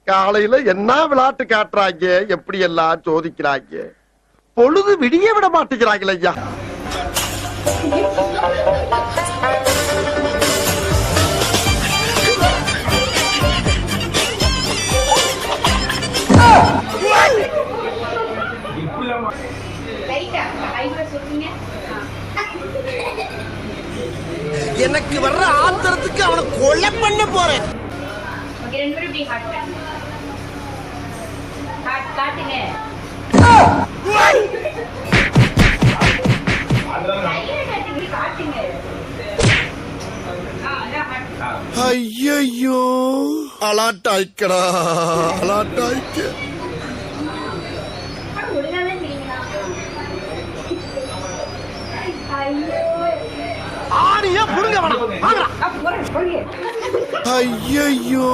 காலையில என்ன விளையாட்டு காட்டுறாங்க, எப்படி எல்லாம் சோதிக்கிறாங்க, பொழுது விடிய விட மாட்டேங்கிறாங்களே ஐயா. எனக்கு வர்ற ஆத்திரத்துக்கு அவனை கொலை பண்ண போறேன். ஐயோ அலாட்டாய்க்கடா, அலாட்டாய்க்க. ஆடிய புடுங்க வேணாம். ஐயோ